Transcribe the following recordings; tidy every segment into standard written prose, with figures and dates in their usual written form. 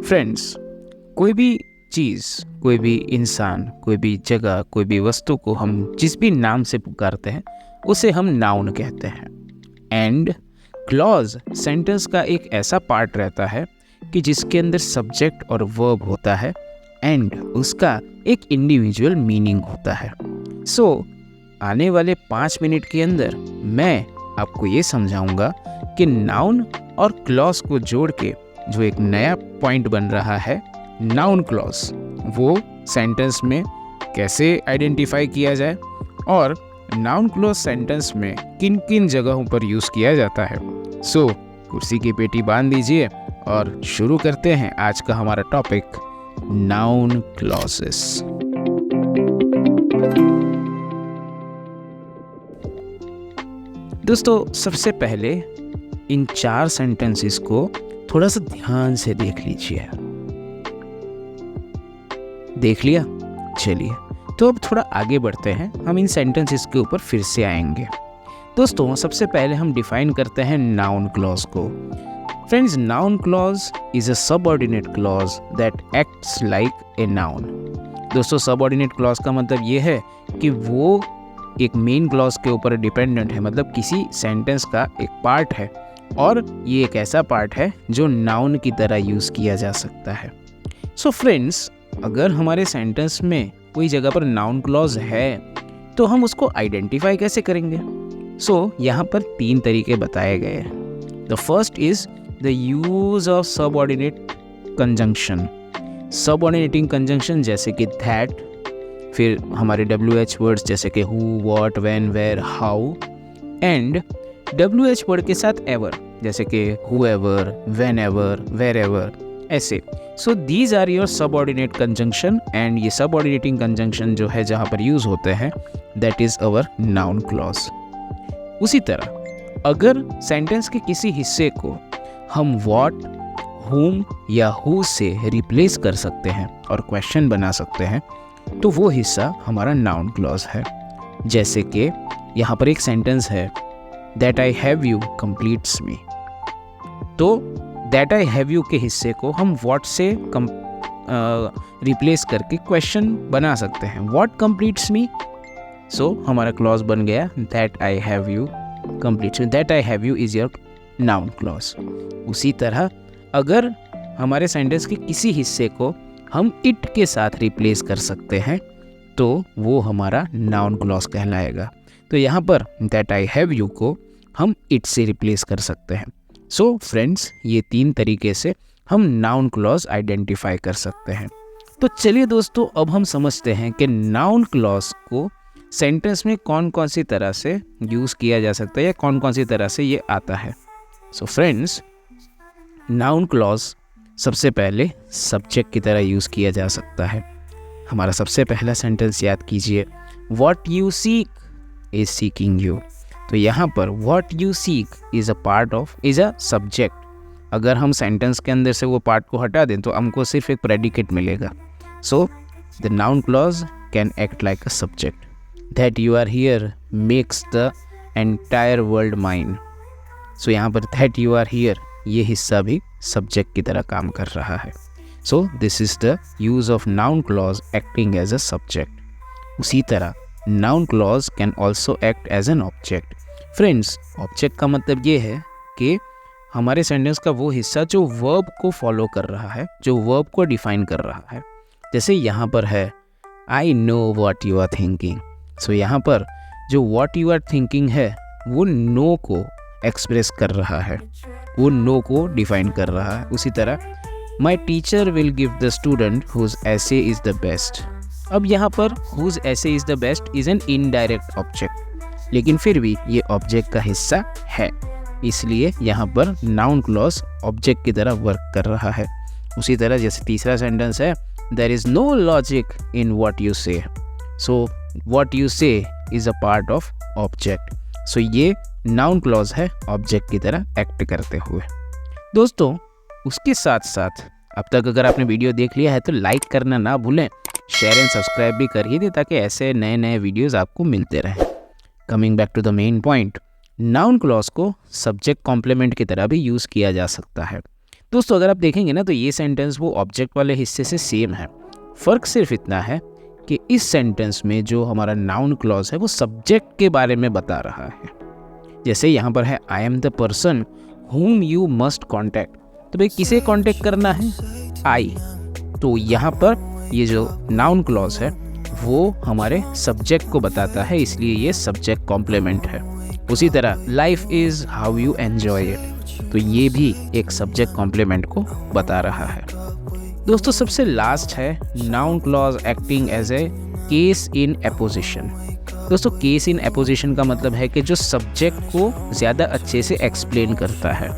Friends, कोई भी चीज़, कोई भी इंसान, कोई भी जगह, कोई भी वस्तु को हम जिस भी नाम से पुकारते हैं उसे हम नाउन कहते हैं। एंड क्लॉज सेंटेंस का एक ऐसा पार्ट रहता है कि जिसके अंदर सब्जेक्ट और वर्ब होता है एंड उसका एक इंडिविजुअल मीनिंग होता है। सो आने वाले 5 मिनट के अंदर मैं आपको ये समझाऊंगा कि नाउन और क्लॉज को जोड़ के जो एक नया पॉइंट बन रहा है नाउन क्लॉज, वो सेंटेंस में कैसे आइडेंटिफाई किया जाए और नाउन क्लॉज सेंटेंस में किन किन जगहों पर यूज़ किया जाता है। सो कुर्सी की पेटी बांध दीजिए और शुरू करते हैं आज का हमारा टॉपिक नाउन क्लॉजेस। दोस्तों, सबसे पहले इन 4 सेंटेंसेस को थोड़ा सा ध्यान से देख लीजिए। देख लिया? चलिए, तो अब थोड़ा आगे बढ़ते हैं। हम इन सेंटेंसेस के ऊपर फिर से आएंगे। दोस्तों, सबसे पहले हम डिफाइन करते हैं नाउन क्लॉज को। Friends, noun clause is a subordinate clause that acts like a noun. दोस्तों, सबऑर्डिनेट क्लॉज का मतलब ये है कि वो एक मेन क्लॉज के ऊपर डिपेंडेंट है, मतलब किसी सेंटेंस का एक पार्ट है और ये एक ऐसा पार्ट है जो नाउन की तरह यूज़ किया जा सकता है। सो फ्रेंड्स, अगर हमारे सेंटेंस में कोई जगह पर नाउन क्लॉज है तो हम उसको आइडेंटिफाई कैसे करेंगे? सो यहाँ पर 3 तरीके बताए गए हैं। The first is the use of subordinate conjunction. Subordinating conjunction जैसे कि दैट, फिर हमारे WH वर्ड्स जैसे कि who, what, when, where, how, and WH word के साथ एवर जैसे कि whoever, whenever, wherever, ऐसे। So these are your subordinate conjunction and ये सबऑर्डिनेटिंग कंजंक्शन जो है जहाँ पर यूज़ होते हैं that is our noun clause. उसी तरह अगर सेंटेंस के किसी हिस्से को हम व्हाट, whom या who से रिप्लेस कर सकते हैं और क्वेश्चन बना सकते हैं तो वो हिस्सा हमारा नाउन क्लॉज है। जैसे कि यहाँ पर एक सेंटेंस है That I have you completes me। तो That I have you के हिस्से को हम what से रिप्लेस करके क्वेश्चन बना सकते हैं। What completes me? So हमारा क्लॉज बन गया That I have you completes me। That I have you is your noun clause। उसी तरह अगर हमारे सेंटेंस के किसी हिस्से को हम it के साथ रिप्लेस कर सकते हैं तो वो हमारा नाउन क्लॉज कहलाएगा। तो यहाँ पर That I have you को हम इट से रिप्लेस कर सकते हैं। सो फ्रेंड्स, ये 3 तरीके से हम नाउन क्लॉज आइडेंटिफाई कर सकते हैं। तो चलिए दोस्तों, अब हम समझते हैं कि नाउन क्लॉज को सेंटेंस में कौन कौन सी तरह से यूज़ किया जा सकता है या कौन कौन सी तरह से ये आता है। सो फ्रेंड्स, नाउन क्लॉज सबसे पहले सब्जेक्ट की तरह यूज़ किया जा सकता है। हमारा सबसे पहला सेंटेंस याद कीजिए, what you seek is seeking you. तो यहाँ पर what you seek is a subject. अगर हम सेंटेंस के अंदर से वो पार्ट को हटा दें तो हमको सिर्फ एक प्रेडिकेट मिलेगा। So the noun clause can act like a subject. That you are here makes the entire world mine. So यहाँ पर दैट यू आर हियर ये हिस्सा भी सब्जेक्ट की तरह काम कर रहा है। So this is the use of noun clause acting as a subject. उसी तरह noun clause can also act as an object. Friends, object का मतलब ये है कि हमारे सेंटेंस का वो हिस्सा जो वर्ब को फॉलो कर रहा है, जो वर्ब को डिफाइन कर रहा है। जैसे यहाँ पर है I know what you are thinking. So यहाँ पर जो वॉट यू आर थिंकिंग है वो नो को एक्सप्रेस कर रहा है, वो नो को डिफाइन कर रहा है। उसी तरह my teacher will give the student whose essay is the best. अब यहाँ पर whose essay is the best is an indirect object, लेकिन फिर भी ये ऑब्जेक्ट का हिस्सा है, इसलिए यहाँ पर नाउन क्लॉज ऑब्जेक्ट की तरह वर्क कर रहा है। उसी तरह जैसे तीसरा सेंटेंस है there is no logic in what you say. So what you say is a part of object. So ये नाउन क्लॉज है ऑब्जेक्ट की तरह एक्ट करते हुए। दोस्तों, उसके साथ साथ अब तक अगर आपने वीडियो देख लिया है तो लाइक करना ना भूलें, शेयर एंड सब्सक्राइब भी करिए दे ताकि ऐसे नए नए वीडियोस आपको मिलते रहें। Coming back to the main point, noun clause को सब्जेक्ट कॉम्प्लीमेंट की तरह भी यूज़ किया जा सकता है। दोस्तों अगर आप देखेंगे ना तो ये सेंटेंस वो ऑब्जेक्ट वाले हिस्से से सेम है। फ़र्क सिर्फ इतना है कि इस सेंटेंस में जो हमारा नाउन क्लॉज है वो सब्जेक्ट के बारे में बता रहा है। जैसे यहाँ पर है I am the person whom you must contact, तो भाई किसे कांटेक्ट करना है? आई। तो यहाँ पर ये जो नाउन क्लॉज है वो हमारे सब्जेक्ट को बताता है, इसलिए ये सब्जेक्ट कॉम्प्लीमेंट है। उसी तरह life is how you enjoy it, तो ये भी एक सब्जेक्ट कॉम्प्लीमेंट को बता रहा है। दोस्तों सबसे लास्ट है noun clause acting as a case in apposition. दोस्तों केस इन एपोजिशन का मतलब है कि जो सब्जेक्ट को ज़्यादा अच्छे से एक्सप्लेन करता है।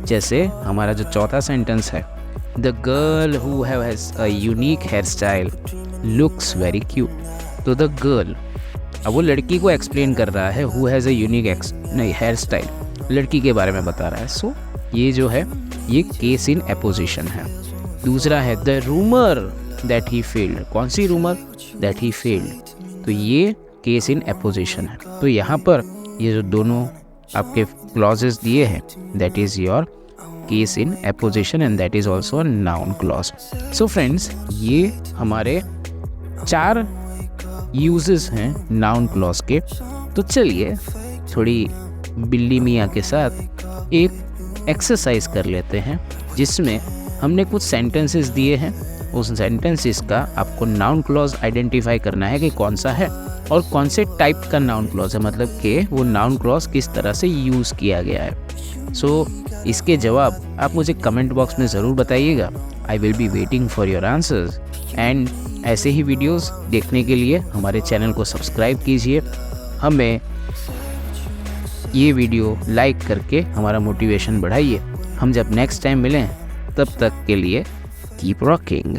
जैसे हमारा जो चौथा सेंटेंस है, the girl who has a unique hairstyle looks very cute, तो द गर्ल, अब वो लड़की को एक्सप्लेन कर रहा है who has a unique hairstyle, लड़की के बारे में बता रहा है। सो ये जो है ये केस इन एपोजिशन है। दूसरा है the rumour that he failed, कौन सी रूमर? दैट ही फेल्ड, तो ये केस इन एपोजिशन है। तो यहाँ पर ये जो दोनों आपके क्लॉजेस दिए हैं that is your case in apposition and that is also noun clause. So friends ये हमारे 4 यूजेस हैं नाउन क्लॉज के। तो चलिए थोड़ी बिल्ली मियाँ के साथ एक एक्सरसाइज कर लेते हैं जिसमें हमने कुछ सेंटेंसेस दिए हैं, उस सेंटेंसेस का आपको नाउन क्लॉज आइडेंटिफाई करना है कि कौन सा है और कौन से टाइप का नाउन क्लॉज है, मतलब कि वो नाउन क्लॉज किस तरह से यूज़ किया गया है। सो इसके जवाब आप मुझे कमेंट बॉक्स में ज़रूर बताइएगा। I will be waiting for your answers and ऐसे ही वीडियोस देखने के लिए हमारे चैनल को सब्सक्राइब कीजिए। हमें ये वीडियो लाइक करके हमारा मोटिवेशन बढ़ाइए। हम जब नेक्स्ट टाइम मिलें तब तक के लिए कीप रॉकिंग।